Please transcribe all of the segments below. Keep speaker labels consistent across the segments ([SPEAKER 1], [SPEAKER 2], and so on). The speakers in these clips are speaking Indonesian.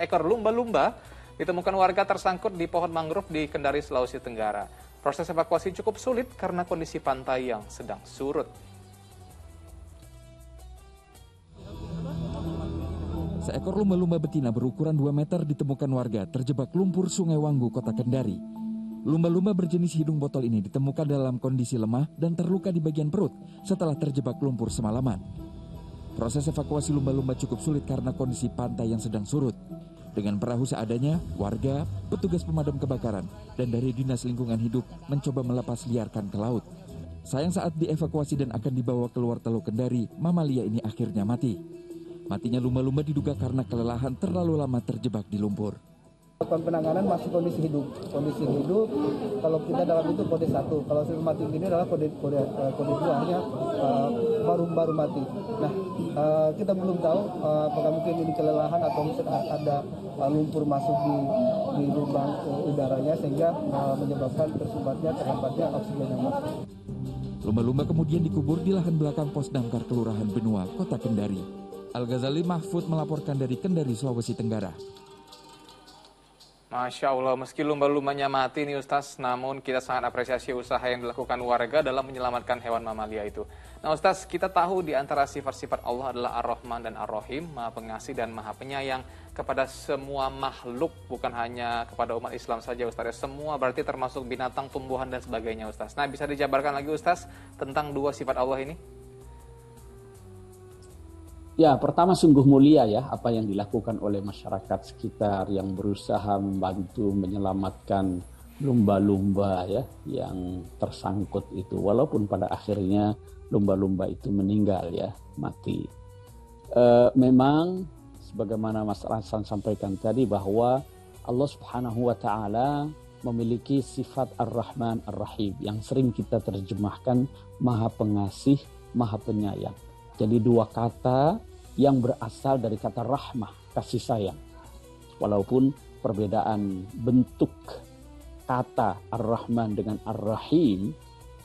[SPEAKER 1] ekor lumba-lumba ditemukan warga tersangkut di pohon mangrove di Kendari, Sulawesi Tenggara. Proses evakuasi cukup sulit karena kondisi pantai yang sedang surut.
[SPEAKER 2] Seekor lumba-lumba betina berukuran 2 meter ditemukan warga terjebak lumpur Sungai Wanggu, Kota Kendari. Lumba-lumba berjenis hidung botol ini ditemukan dalam kondisi lemah dan terluka di bagian perut setelah terjebak lumpur semalaman. Proses evakuasi lumba-lumba cukup sulit karena kondisi pantai yang sedang surut. Dengan perahu seadanya, warga, petugas pemadam kebakaran, dan dari Dinas Lingkungan Hidup mencoba melepas liarkan ke laut. Sayang saat dievakuasi dan akan dibawa keluar Teluk Kendari, mamalia ini akhirnya mati. Matinya lumba-lumba diduga karena kelelahan terlalu lama terjebak di lumpur.
[SPEAKER 3] Penanganan masih kondisi hidup. Kondisi hidup, kalau kita dalam itu kode 1. Kalau sudah mati ini adalah kode 2, artinya baru mati. Nah, kita belum tahu apakah mungkin ini kelelahan atau mungkin ada lumpur masuk di lubang udaranya sehingga menyebabkan tersumbatnya, terhambatnya oksigen yang masuk.
[SPEAKER 2] Lumba-lumba kemudian dikubur di lahan belakang pos damkar Kelurahan Benua, Kota Kendari. Al-Ghazali Mahfud melaporkan dari Kendari, Sulawesi Tenggara.
[SPEAKER 1] Masya Allah, meski lumba-lumbanya mati nih Ustaz, namun kita sangat apresiasi usaha yang dilakukan warga dalam menyelamatkan hewan mamalia itu. Nah Ustaz, kita tahu di antara sifat-sifat Allah adalah Ar-Rahman dan Ar-Rahim, Maha Pengasih dan Maha Penyayang kepada semua makhluk, bukan hanya kepada umat Islam saja Ustaz. Semua berarti termasuk binatang, tumbuhan dan sebagainya Ustaz. Nah bisa dijabarkan lagi Ustaz tentang 2 sifat Allah ini?
[SPEAKER 4] Ya, pertama sungguh mulia ya apa yang dilakukan oleh masyarakat sekitar yang berusaha membantu menyelamatkan lumba-lumba ya yang tersangkut itu, walaupun pada akhirnya lumba-lumba itu meninggal ya, mati. Memang sebagaimana Mas Hasan sampaikan tadi bahwa Allah Subhanahu wa taala memiliki sifat Ar-Rahman Ar-Rahim yang sering kita terjemahkan Maha Pengasih, Maha Penyayang. Jadi 2 kata yang berasal dari kata rahmah, kasih sayang. Walaupun perbedaan bentuk kata Ar-Rahman dengan Ar-Rahim,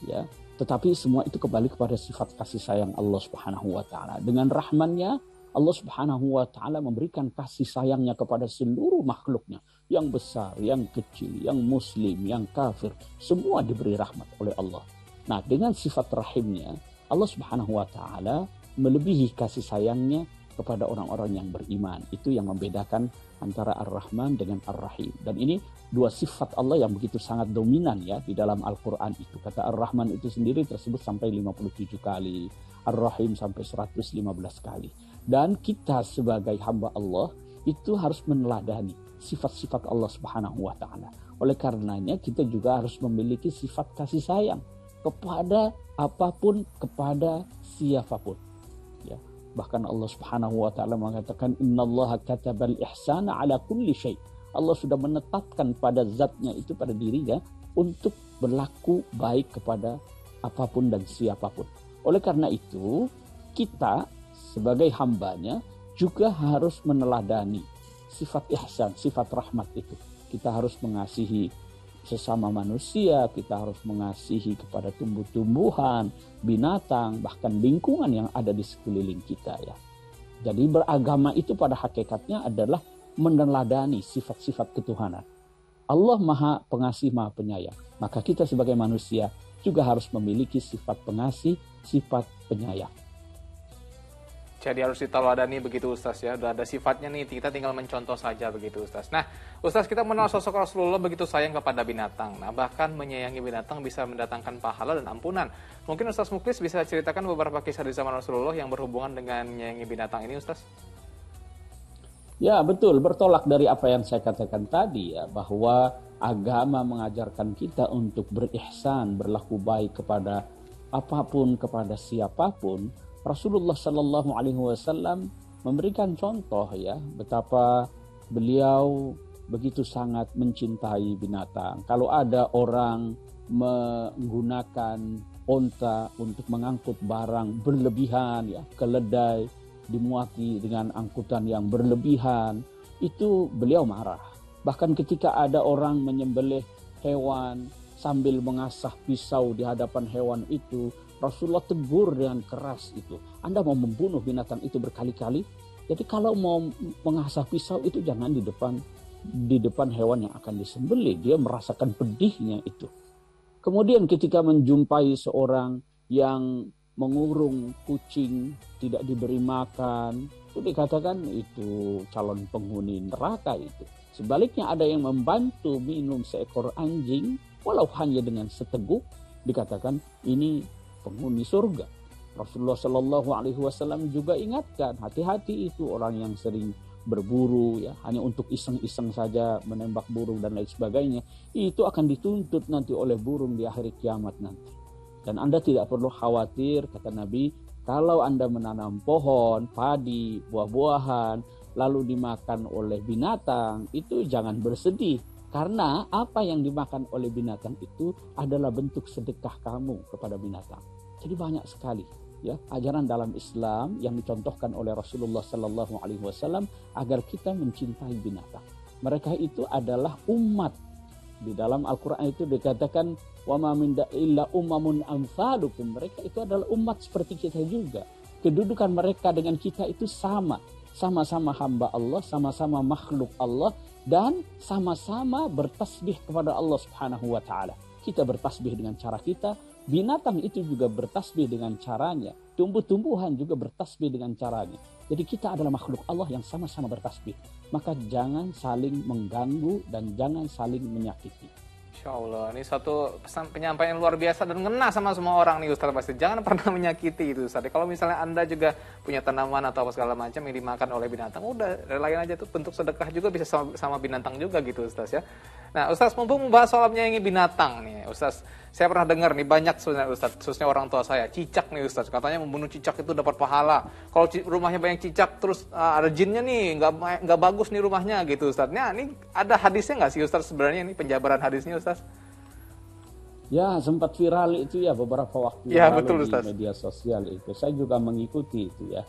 [SPEAKER 4] ya, tetapi semua itu kembali kepada sifat kasih sayang Allah Subhanahu wa taala. Dengan rahmannya, Allah Subhanahu wa taala memberikan kasih sayangnya kepada seluruh makhluknya, yang besar, yang kecil, yang muslim, yang kafir, semua diberi rahmat oleh Allah. Nah, dengan sifat rahimnya, Allah Subhanahu wa taala melebihi kasih sayangnya kepada orang-orang yang beriman. Itu yang membedakan antara Ar-Rahman dengan Ar-Rahim. Dan ini 2 sifat Allah yang begitu sangat dominan ya di dalam Al-Quran itu. Kata Ar-Rahman itu sendiri tersebut sampai 57 kali. Ar-Rahim sampai 115 kali. Dan kita sebagai hamba Allah itu harus meneladani sifat-sifat Allah Subhanahu wa taala. Oleh karenanya kita juga harus memiliki sifat kasih sayang kepada apapun, kepada siapapun. Ya, bahkan Allah Subhanahu wa taala mengatakan innallaha katabal ihsana ala kulli syai. Allah sudah menetapkan pada zatnya itu, pada dirinya, untuk berlaku baik kepada apapun dan siapapun. Oleh karena itu, kita sebagai hambanya juga harus meneladani sifat ihsan, sifat rahmat itu. Kita harus mengasihi sesama manusia, kita harus mengasihi kepada tumbuh-tumbuhan, binatang, bahkan lingkungan yang ada di sekeliling kita ya. Jadi beragama itu pada hakikatnya adalah meneladani sifat-sifat ketuhanan. Allah Maha Pengasih, Maha Penyayang. Maka kita sebagai manusia juga harus memiliki sifat pengasih, sifat penyayang.
[SPEAKER 1] Jadi harus diteladani begitu Ustaz ya. Udah ada sifatnya nih, kita tinggal mencontoh saja begitu Ustaz. Nah Ustaz, kita mengenal sosok Rasulullah begitu sayang kepada binatang. Nah bahkan menyayangi binatang bisa mendatangkan pahala dan ampunan. Mungkin Ustaz Muklis bisa ceritakan beberapa kisah di zaman Rasulullah yang berhubungan dengan menyayangi binatang ini Ustaz?
[SPEAKER 4] Ya betul, bertolak dari apa yang saya katakan tadi ya, bahwa agama mengajarkan kita untuk berihsan, berlaku baik kepada apapun, kepada siapapun. Rasulullah Shallallahu Alaihi Wasallam memberikan contoh ya betapa beliau begitu sangat mencintai binatang. Kalau ada orang menggunakan onta untuk mengangkut barang berlebihan ya, keledai dimuati dengan angkutan yang berlebihan, itu beliau marah. Bahkan ketika ada orang menyembelih hewan sambil mengasah pisau di hadapan hewan itu, Rasulullah tegur dengan keras itu. Anda mau membunuh binatang itu berkali-kali? Jadi kalau mau mengasah pisau itu jangan di depan hewan yang akan disembelih. Dia merasakan pedihnya itu. Kemudian ketika menjumpai seorang yang mengurung kucing, tidak diberi makan, itu dikatakan itu calon penghuni neraka itu. Sebaliknya ada yang membantu minum seekor anjing, walau hanya dengan seteguk, dikatakan ini penghuni surga. Rasulullah Shallallahu Alaihi Wasallam juga ingatkan, hati-hati itu orang yang sering berburu ya, hanya untuk iseng-iseng saja menembak burung dan lain sebagainya, itu akan dituntut nanti oleh burung di akhir kiamat nanti. Dan Anda tidak perlu khawatir, kata Nabi, kalau Anda menanam pohon, padi, buah-buahan, lalu dimakan oleh binatang, itu jangan bersedih. Karena apa yang dimakan oleh binatang itu adalah bentuk sedekah kamu kepada binatang. Jadi banyak sekali ya ajaran dalam Islam yang dicontohkan oleh Rasulullah Sallallahu Alaihi Wasallam agar kita mencintai binatang. Mereka itu adalah umat. Di dalam Al-Quran itu dikatakan wa ma min illa ummamun amsalukum. Mereka itu adalah umat seperti kita juga. Kedudukan mereka dengan kita itu sama. Sama-sama hamba Allah, sama-sama makhluk Allah, dan sama-sama bertasbih kepada Allah Subhanahu wa taala. Kita bertasbih dengan cara kita, binatang itu juga bertasbih dengan caranya, tumbuh-tumbuhan juga bertasbih dengan caranya. Jadi kita adalah makhluk Allah yang sama-sama bertasbih. Maka jangan saling mengganggu dan jangan saling menyakiti.
[SPEAKER 1] Insya Allah, ini satu pesan penyampaian yang luar biasa dan ngena sama semua orang nih Ustaz pasti. Jangan pernah menyakiti itu Ustaz. Kalau misalnya Anda juga punya tanaman atau apa segala macam yang dimakan oleh binatang, udah relain aja, itu bentuk sedekah juga, bisa sama binatang juga gitu Ustaz ya. Nah Ustaz, mumpung membahas soal menyayangi binatang nih Ustaz, saya pernah dengar nih banyak sebenarnya Ustaz, khususnya orang tua saya, cicak nih Ustaz, katanya membunuh cicak itu dapat pahala. Kalau rumahnya banyak cicak terus ada jinnya nih, nggak bagus nih rumahnya gitu Ustaz. Nah ini ada hadisnya nggak sih Ustaz sebenarnya, ini penjabaran hadisnya Ustaz?
[SPEAKER 4] Ya, sempat viral itu ya beberapa waktu
[SPEAKER 1] ya,
[SPEAKER 4] lalu
[SPEAKER 1] betul,
[SPEAKER 4] di
[SPEAKER 1] Ustaz.
[SPEAKER 4] Media sosial itu. Saya juga mengikuti itu ya.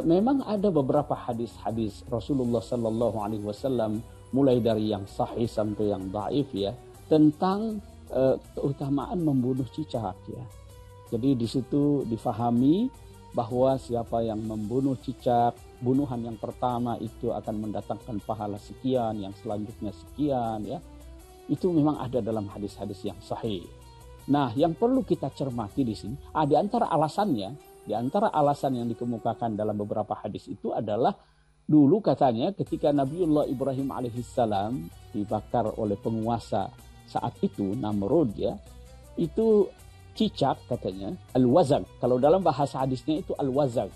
[SPEAKER 4] Memang ada beberapa hadis-hadis Rasulullah Sallallahu Alaihi Wasallam, mulai dari yang sahih sampai yang dhaif ya, tentang keutamaan membunuh cicak ya. Jadi di situ difahami bahwa siapa yang membunuh cicak, bunuhan yang pertama itu akan mendatangkan pahala sekian, yang selanjutnya sekian ya. Itu memang ada dalam hadis-hadis yang sahih. Nah, yang perlu kita cermati di sini, di antara alasan yang dikemukakan dalam beberapa hadis itu adalah dulu katanya ketika Nabiullah Ibrahim alaihissalam dibakar oleh penguasa saat itu, Namrud ya, itu cicak katanya, al-wazag. Kalau dalam bahasa hadisnya itu al-wazag.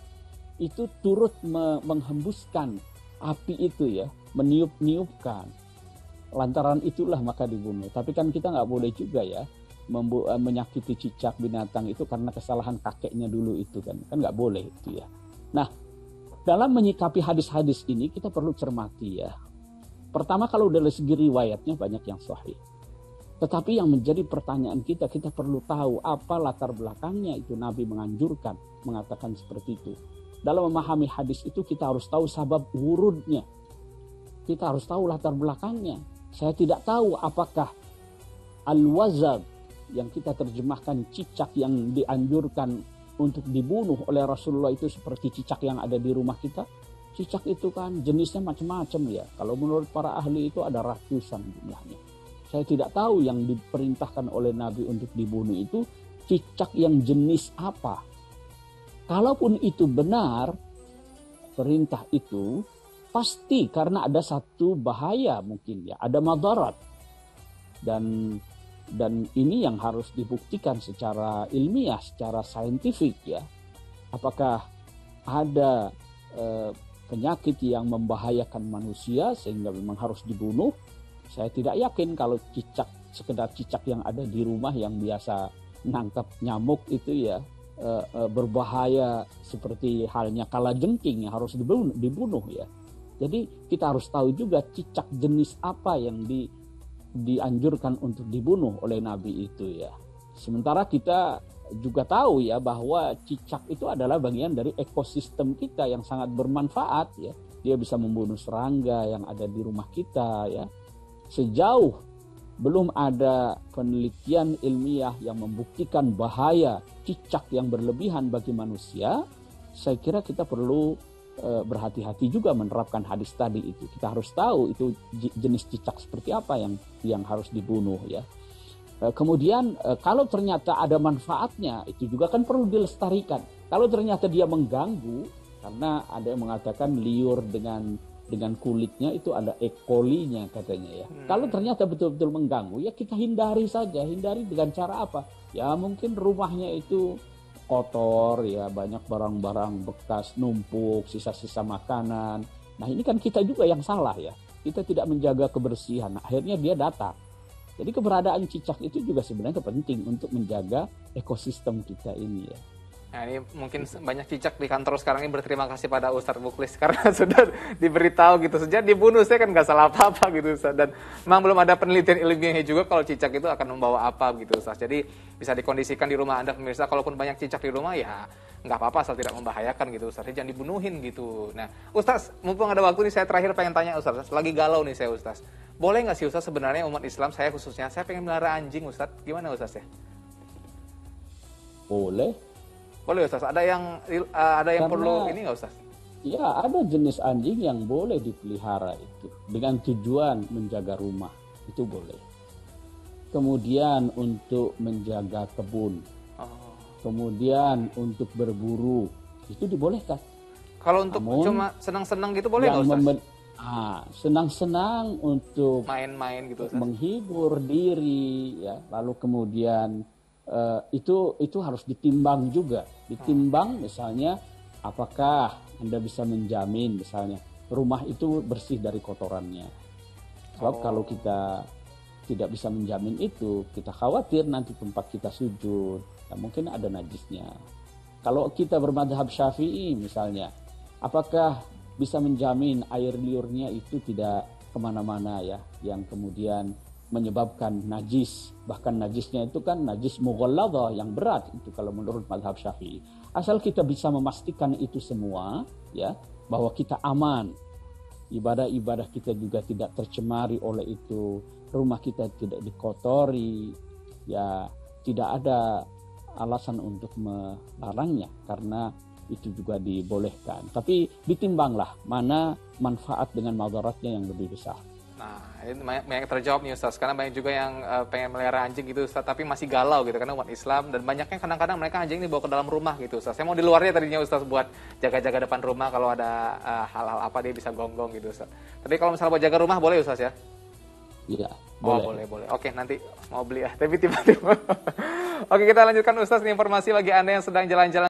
[SPEAKER 4] Itu turut menghembuskan api itu ya, meniup-niupkan. Lantaran itulah maka dibunuh. Tapi kan kita nggak boleh juga ya menyakiti cicak binatang itu karena kesalahan kakeknya dulu itu kan nggak boleh itu ya. Nah, dalam menyikapi hadis-hadis ini kita perlu cermati ya. Pertama, kalau dari segi riwayatnya banyak yang sahih. Tetapi yang menjadi pertanyaan kita perlu tahu apa latar belakangnya itu Nabi menganjurkan, mengatakan seperti itu. Dalam memahami hadis itu kita harus tahu sabab wurudnya. Kita harus tahu latar belakangnya. Saya tidak tahu apakah al-wazag yang kita terjemahkan cicak yang dianjurkan untuk dibunuh oleh Rasulullah itu seperti cicak yang ada di rumah kita. Cicak itu kan jenisnya macam-macam ya. Kalau menurut para ahli itu ada ratusan jumlahnya. Saya tidak tahu yang diperintahkan oleh Nabi untuk dibunuh itu cicak yang jenis apa. Kalaupun itu benar, perintah itu pasti karena ada satu bahaya mungkin ya, ada madarat. Dan ini yang harus dibuktikan secara ilmiah, secara saintifik ya. Apakah ada penyakit yang membahayakan manusia sehingga memang harus dibunuh? Saya tidak yakin kalau sekedar cicak yang ada di rumah yang biasa nangkap nyamuk itu ya berbahaya seperti halnya kalajengking yang harus dibunuh ya. Jadi kita harus tahu juga cicak jenis apa yang dianjurkan untuk dibunuh oleh Nabi itu ya. Sementara kita juga tahu ya bahwa cicak itu adalah bagian dari ekosistem kita yang sangat bermanfaat ya. Dia bisa membunuh serangga yang ada di rumah kita ya. Sejauh belum ada penelitian ilmiah yang membuktikan bahaya cicak yang berlebihan bagi manusia, saya kira kita perlu berhati-hati juga menerapkan hadis tadi itu. Kita harus tahu itu jenis cicak seperti apa yang harus dibunuh ya. Kemudian kalau ternyata ada manfaatnya, itu juga kan perlu dilestarikan. Kalau ternyata dia mengganggu, karena ada yang mengatakan liur dengan kulitnya itu ada E. coli-nya katanya ya. Kalau ternyata betul-betul mengganggu, ya kita hindari saja. Hindari dengan cara apa? Ya mungkin rumahnya itu kotor ya, banyak barang-barang bekas numpuk, sisa-sisa makanan. Nah ini kan kita juga yang salah ya. Kita tidak menjaga kebersihan. Akhirnya dia datang. Jadi keberadaan cicak itu juga sebenarnya penting untuk menjaga ekosistem kita ini ya.
[SPEAKER 1] Nah ini mungkin banyak cicak di kantor sekarang ini berterima kasih pada Ustadz Muklis karena sudah diberitahu gitu. Sejak dibunuh saya kan nggak salah apa-apa gitu Ustadz. Dan memang belum ada penelitian ilmiahnya juga kalau cicak itu akan membawa apa gitu Ustadz. Jadi bisa dikondisikan di rumah Anda pemirsa, kalaupun banyak cicak di rumah ya nggak apa-apa asal tidak membahayakan gitu Ustadz. Jadi jangan dibunuhin gitu. Nah Ustadz, mumpung ada waktu nih saya terakhir pengen tanya Ustadz. Lagi galau nih saya Ustadz. Boleh nggak sih Ustadz sebenarnya umat Islam, saya khususnya, saya pengen melihara anjing Ustadz. Gimana Ustadz ya?
[SPEAKER 4] Boleh.
[SPEAKER 1] Boleh Ustadz, ada yang perlu ini nggak Ustadz?
[SPEAKER 4] Ya, ada jenis anjing yang boleh dipelihara itu dengan tujuan menjaga rumah, itu boleh. Kemudian untuk menjaga kebun, kemudian untuk berburu, itu dibolehkan.
[SPEAKER 1] Kalau untuk cuma senang-senang gitu boleh nggak Ustadz?
[SPEAKER 4] Senang-senang untuk
[SPEAKER 1] main-main gitu Ustadz?
[SPEAKER 4] Menghibur diri, ya. Lalu kemudian itu harus ditimbang juga. Ditimbang misalnya apakah Anda bisa menjamin misalnya rumah itu bersih dari kotorannya. Sebab kalau kita tidak bisa menjamin itu, kita khawatir nanti tempat kita sujud, ya mungkin ada najisnya. Kalau kita bermadhab Syafi'i misalnya, apakah bisa menjamin air liurnya itu tidak kemana-mana ya, yang kemudian menyebabkan najis, bahkan najisnya itu kan najis mughalladhah yang berat itu kalau menurut mazhab Syafi'i. Asal kita bisa memastikan itu semua ya, bahwa kita aman, ibadah-ibadah kita juga tidak tercemari oleh itu, rumah kita tidak dikotori, ya tidak ada alasan untuk melarangnya karena itu juga dibolehkan. Tapi ditimbanglah mana manfaat dengan madaratnya yang lebih besar.
[SPEAKER 1] Nah, ini banyak terjawab nih Ustaz. Karena banyak juga yang pengen melihara anjing gitu Ustaz, tapi masih galau gitu karena umat Islam, dan banyaknya kadang-kadang mereka anjing ini bawa ke dalam rumah gitu Ustaz. Saya mau di luarnya tadinya Ustaz buat jaga-jaga depan rumah, kalau ada hal-hal apa dia bisa gonggong gitu Ustaz. Tapi kalau misalnya buat jaga rumah boleh Ustaz ya?
[SPEAKER 4] Iya,
[SPEAKER 1] boleh. Oke, nanti mau beli ya, tapi tiba-tiba. Oke, kita lanjutkan Ustaz, ini informasi bagi Anda yang sedang jalan-jalan